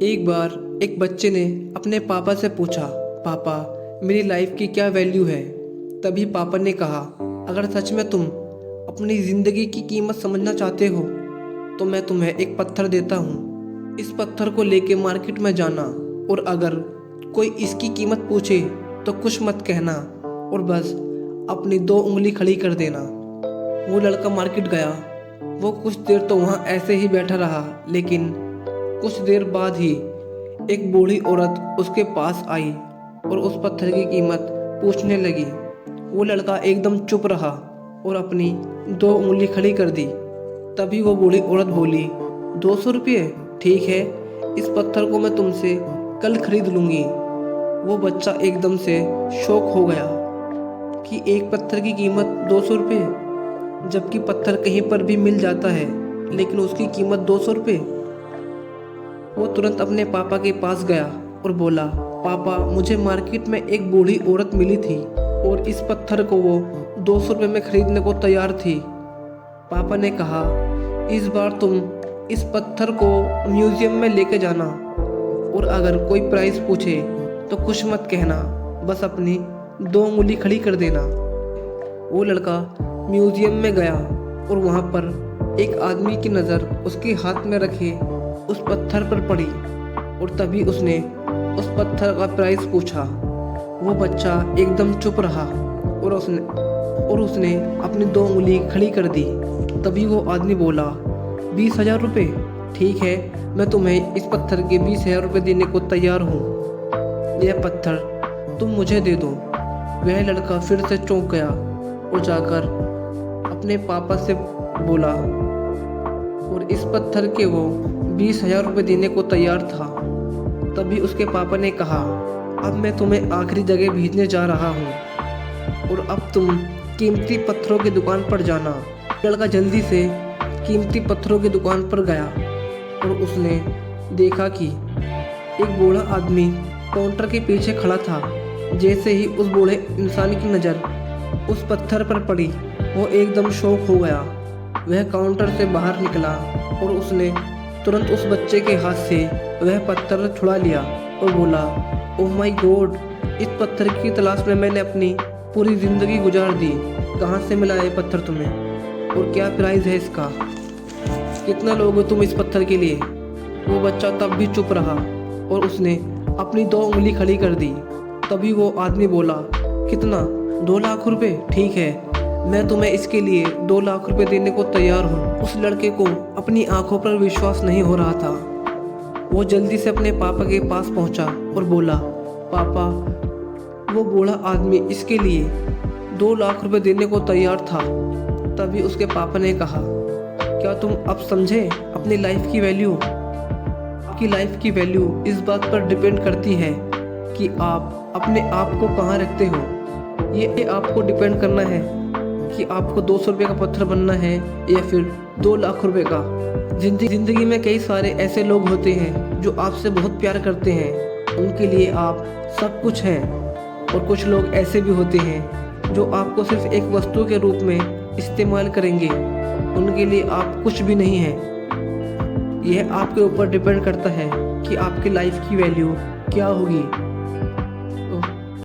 एक बार एक बच्चे ने अपने पापा से पूछा, पापा मेरी लाइफ की क्या वैल्यू है। तभी पापा ने कहा, अगर सच में तुम अपनी ज़िंदगी की कीमत समझना चाहते हो तो मैं तुम्हें एक पत्थर देता हूँ। इस पत्थर को लेके मार्केट में जाना और अगर कोई इसकी कीमत पूछे तो कुछ मत कहना और बस अपनी 2 उंगली खड़ी कर देना। वो लड़का मार्केट गया। वो कुछ देर तो वहाँ ऐसे ही बैठा रहा, लेकिन कुछ देर बाद ही एक बूढ़ी औरत उसके पास आई और उस पत्थर की कीमत पूछने लगी। वो लड़का एकदम चुप रहा और अपनी 2 उंगली खड़ी कर दी। तभी वो बूढ़ी औरत बोली, 200 रुपये? ठीक है, इस पत्थर को मैं तुमसे कल खरीद लूँगी। वो बच्चा एकदम से शॉक हो गया कि एक पत्थर की कीमत 200 रुपये, जबकि पत्थर कहीं पर भी मिल जाता है, लेकिन उसकी कीमत 200 रुपये। वो तुरंत अपने पापा के पास गया और बोला, पापा मुझे मार्केट में एक बूढ़ी औरत मिली थी और इस पत्थर को वो 200 रुपये में खरीदने को तैयार थी। पापा ने कहा, इस बार तुम इस पत्थर को म्यूजियम में लेके जाना और अगर कोई प्राइस पूछे तो कुछ मत कहना, बस अपनी 2 उंगली खड़ी कर देना। वो लड़का म्यूजियम में गया और वहाँ पर एक आदमी की नज़र उसके हाथ में रखे उस पत्थर पर पड़ी और तभी उसने उस पत्थर का प्राइस पूछा। वो बच्चा एकदम चुप रहा और उसने अपनी 2 उंगली खड़ी कर दी। तभी वो आदमी बोला, 20,000 रुपये? ठीक है, मैं तुम्हें इस पत्थर के 20,000 रुपये देने को तैयार हूँ। यह पत्थर तुम मुझे दे दो। वह लड़का फिर से चौंक गया और जाकर अपने पापा से बोला और इस पत्थर के वो 20,000 रुपये देने को तैयार था। तभी उसके पापा ने कहा, अब मैं तुम्हें आखिरी जगह भेजने जा रहा हूँ और अब तुम कीमती पत्थरों की दुकान पर जाना। लड़का जल्दी से कीमती पत्थरों की दुकान पर गया और उसने देखा कि एक बूढ़ा आदमी काउंटर के पीछे खड़ा था। जैसे ही उस बूढ़े इंसान की नज़र उस पत्थर पर पड़ी, वो एकदम शॉक हो गया। वह काउंटर से बाहर निकला और उसने तुरंत उस बच्चे के हाथ से वह पत्थर छुड़ा लिया और बोला, ओह माय गॉड, इस पत्थर की तलाश में मैंने अपनी पूरी ज़िंदगी गुजार दी। कहाँ से मिला ये पत्थर तुम्हें और क्या प्राइस है इसका? कितना लोगे तुम इस पत्थर के लिए? वो बच्चा तब भी चुप रहा और उसने अपनी 2 उंगली खड़ी कर दी। तभी वो आदमी बोला, कितना? 2 लाख रुपए? ठीक है, मैं तुम्हें इसके लिए 2 लाख रुपए देने को तैयार हूँ। उस लड़के को अपनी आंखों पर विश्वास नहीं हो रहा था। वो जल्दी से अपने पापा के पास पहुँचा और बोला, पापा वो बूढ़ा आदमी इसके लिए 2 लाख रुपए देने को तैयार था। तभी उसके पापा ने कहा, क्या तुम अब समझे अपनी लाइफ की वैल्यू? आपकी लाइफ की वैल्यू इस बात पर डिपेंड करती है कि आप अपने आप को कहाँ रखते हो। ये आपको डिपेंड करना है कि आपको 200 रुपये का पत्थर बनना है या फिर 2 लाख रुपए का। ज़िंदगी में कई सारे ऐसे लोग होते हैं जो आपसे बहुत प्यार करते हैं, उनके लिए आप सब कुछ हैं, और कुछ लोग ऐसे भी होते हैं जो आपको सिर्फ एक वस्तु के रूप में इस्तेमाल करेंगे, उनके लिए आप कुछ भी नहीं हैं। यह आपके ऊपर डिपेंड करता है कि आपकी लाइफ की वैल्यू क्या होगी।